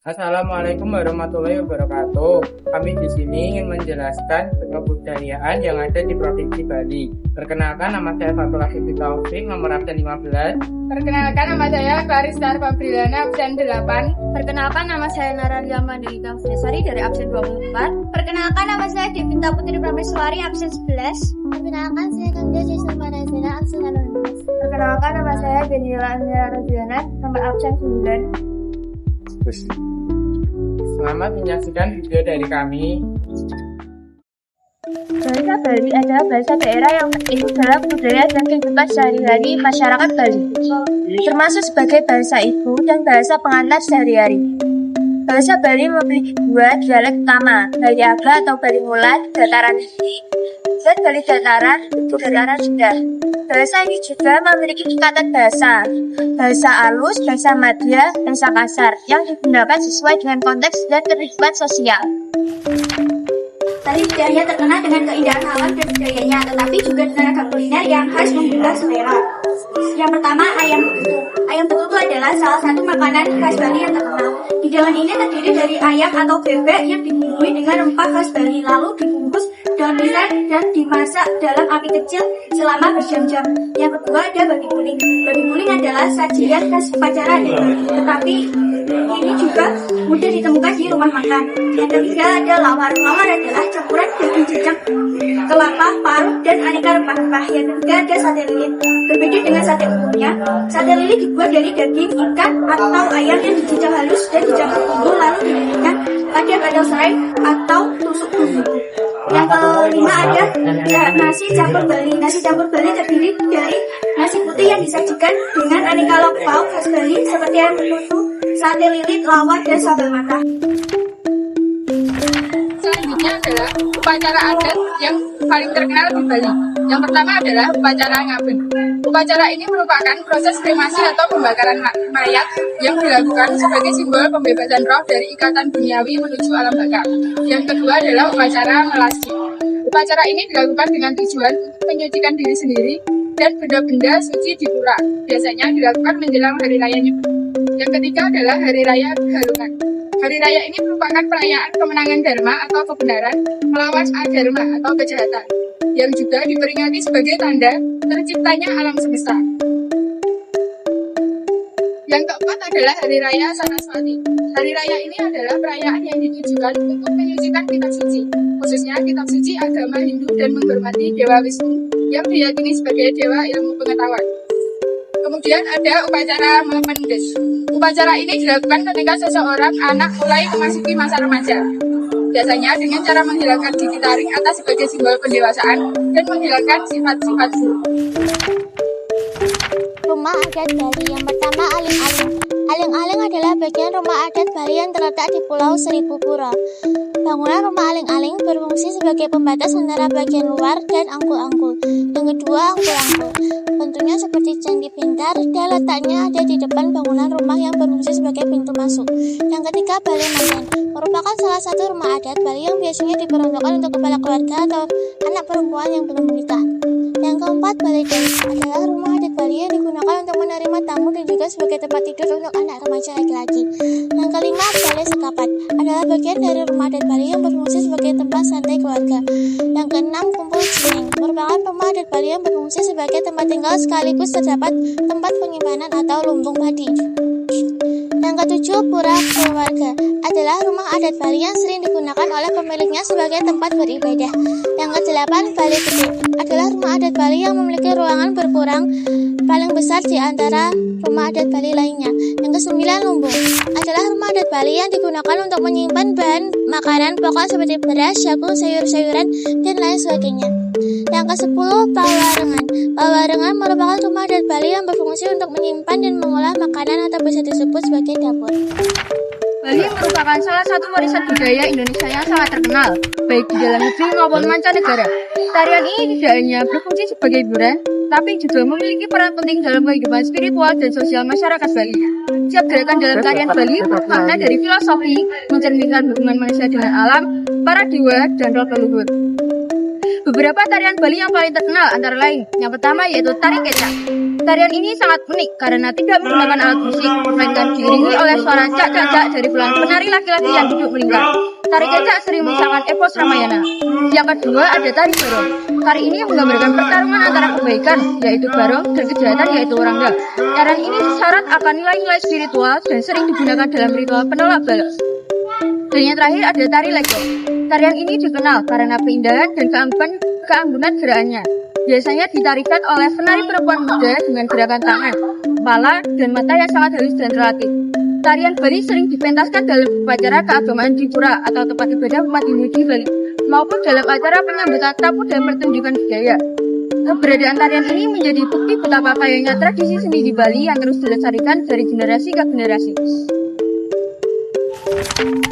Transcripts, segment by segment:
Assalamualaikum warahmatullahi wabarakatuh. Kami di sini ingin menjelaskan kebudayaan yang ada di Provinsi Bali. Perkenalkan, nama saya Fatul Asyifi Taufik, nomor absen 15. Perkenalkan, nama saya Clarista Fabrilana, absen 8. Perkenalkan, nama saya Naralia Mandalika Vesari dari absen 24. Perkenalkan, nama saya Devita Putri Prameswari, absen 11. Perkenalkan, saya Kanda Jason Marazena, absen 18. Perkenalkan, nama saya Daniela Ania Radiana, nomor absen 9. Selamat menyaksikan video dari kami. Bahasa Bali adalah bahasa daerah yang penting dalam budaya dan kehidupan sehari-hari masyarakat Bali, termasuk sebagai bahasa ibu dan bahasa pengantar sehari-hari. Bahasa Bali memiliki dua dialek utama, Bali Aga atau Bali Mulat, dataran tinggi, dan Bali Dataran, dataran rendah. Bahasa ini juga memiliki ikatan bahasa halus, bahasa madya, bahasa kasar, yang digunakan sesuai dengan konteks dan kehidupan sosial. Bali tidak hanya terkenal dengan keindahan alam dan budayanya, tetapi juga dengan ragam kuliner yang khas menggugah selera. Yang pertama, ayam betutu. Ayam betutu adalah salah satu makanan khas Bali yang terkenal. Hidangan ini terdiri dari ayam atau bebek yang dibumbui dengan rempah khas Bali, lalu dibungkus daun pisang dan dimasak dalam api kecil selama berjam-jam. Yang kedua, ada babi kuning. Babi kuning adalah sajian khas upacara di Bali, tetapi ini juga mudah ditemukan di rumah makan. Yang ketiga, ada lawar. Lawar adalah campuran daging cicak, kelapa, paru, dan aneka rempah-rempah. Yang ketiga, ada sate lilit. Berbeda dengan sate umumnya, sate lilit dibuat dari daging ikan atau ayam yang dicicah halus dan dicampur bumbu lalu dididihkan pada bandeng serai atau tusuk bumbu. Yang kelima ada nasi campur Bali. Nasi campur Bali terdiri dari nasi putih yang disajikan dengan aneka lauk pauk khas Bali seperti ayam betutu, sate lilit, lawar, dan sambal matah. Selanjutnya adalah upacara adat yang paling terkenal di Bali. Yang pertama adalah upacara ngaben. Upacara ini merupakan proses kremasi atau pembakaran mayat yang dilakukan sebagai simbol pembebasan roh dari ikatan duniawi menuju alam baka. Yang kedua adalah upacara melasti. Upacara ini dilakukan dengan tujuan untuk menyucikan diri sendiri dan benda-benda suci di pura. Biasanya dilakukan menjelang hari raya Nyepi. Yang ketiga adalah hari raya Galungan. Hari raya ini merupakan perayaan kemenangan Dharma atau kebenaran melawan adharma atau kejahatan, yang juga diperingati sebagai tanda terciptanya alam semesta. Yang keempat adalah Hari Raya Saraswati. Hari raya ini adalah perayaan yang ditujukan untuk menyucikan kitab suci, khususnya kitab suci agama Hindu, dan menghormati Dewa Wisnu yang diyakini sebagai dewa ilmu pengetahuan. Kemudian ada upacara Memendes. Upacara ini dilakukan ketika seseorang anak mulai memasuki masa remaja. Biasanya dengan cara menghilangkan gigi taring atas sebagai simbol pendewasaan dan menghilangkan sifat-sifat buruk. Rumah adat Bali. Yang pertama, aling-aling. Aling-aling adalah bagian rumah adat Bali yang terletak di Pulau Seribu Pura. Bangunan rumah aling-aling berfungsi sebagai pembatas antara bagian luar dan angkul-angkul. Yang kedua, angkul-angkul. Bentuknya seperti candi pintar dan letaknya ada di depan bangunan rumah yang berfungsi sebagai pintu masuk. Yang ketiga, balai manten. Merupakan salah satu rumah adat Bali yang biasanya diperuntukkan untuk kepala keluarga atau anak perempuan yang belum menikah. Yang keempat, balai dais adalah rumah adat Bali yang digunakan untuk menerima tamu dan juga sebagai tempat tidur untuk anak remaja laki-laki. Yang kelima, balai sekapat adalah bagian dari rumah adat Bali yang berfungsi sebagai tempat santai keluarga. Yang keenam, kumpul cineng merupakan rumah adat Bali yang berfungsi sebagai tempat tinggal sekaligus terdapat tempat penyimpanan atau lumbung padi. Yang ketujuh, pura keluarga adalah rumah adat Bali yang sering digunakan oleh pemiliknya sebagai tempat beribadah. Yang kedelapan, balai gede adalah rumah adat Bali yang memiliki ruangan berkurang paling besar di antara rumah adat Bali lainnya. Yang kesembilan, lumbung adalah rumah adat Bali yang digunakan untuk menyimpan bahan makanan pokok seperti beras, jagung, sayur-sayuran, dan lain sebagainya. Yang ke-10, pawarengan. Pawarengan merupakan rumah adat Bali yang berfungsi untuk menyimpan dan mengolah makanan atau bisa disebut sebagai dapur. Bali merupakan salah satu warisan budaya Indonesia yang sangat terkenal, baik di dalam negeri maupun mancanegara. Tarian ini tidak hanya berfungsi sebagai hiburan, tapi juga memiliki peran penting dalam kehidupan spiritual dan sosial masyarakat Bali. Setiap gerakan dalam tarian Bali bermakna dari filosofi, mencerminkan hubungan manusia dengan alam, para dewa, dan roh leluhur. Beberapa tarian Bali yang paling terkenal antara lain, yang pertama yaitu tari kecak. Tarian ini sangat unik karena tidak menggunakan alat musik, melainkan diiringi oleh suara cak-cak dari puluhan penari laki-laki yang duduk melingkar. Tari kecak sering mengisahkan epos Ramayana. Yang kedua ada tari barong. Tari ini menggambarkan pertarungan antara kebaikan, yaitu barong, dan kejahatan, yaitu orangga. Tarian ini syarat akan nilai-nilai spiritual dan sering digunakan dalam ritual penolak bala. Dan yang terakhir ada tari legok. Tarian ini dikenal karena keindahan dan keanggunan gerakannya. Biasanya ditarikan oleh penari perempuan muda dengan gerakan tangan, kepala, dan mata yang sangat halus dan relatif. Tarian Bali sering dipentaskan dalam upacara keagamaan di pura atau tempat ibadah umat Hindu di Bali, maupun dalam acara penyambutan tamu dan pertunjukan budaya. Keberadaan tarian ini menjadi bukti betapa kayanya tradisi seni di Bali yang terus dilestarikan dari generasi ke generasi.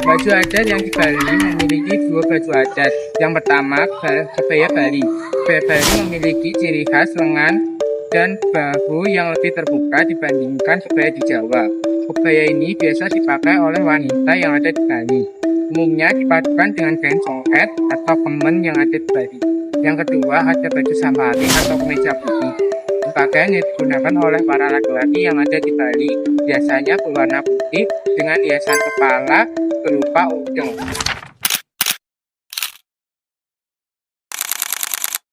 Baju adat yang di Bali memiliki dua baju adat. Yang pertama, kebaya Bali. Kebaya Bali memiliki ciri khas lengan dan bahu yang lebih terbuka dibandingkan kebaya di Jawa. Kebaya ini biasa dipakai oleh wanita yang ada di Bali. Umumnya dipadukan dengan kain songket atau kemen yang ada di Bali. Yang kedua, ada baju sambali atau kemeja putih. Pakaian yang digunakan oleh para laki-laki yang ada di Bali biasanya berwarna putih dengan hiasan kepala berupa udeng.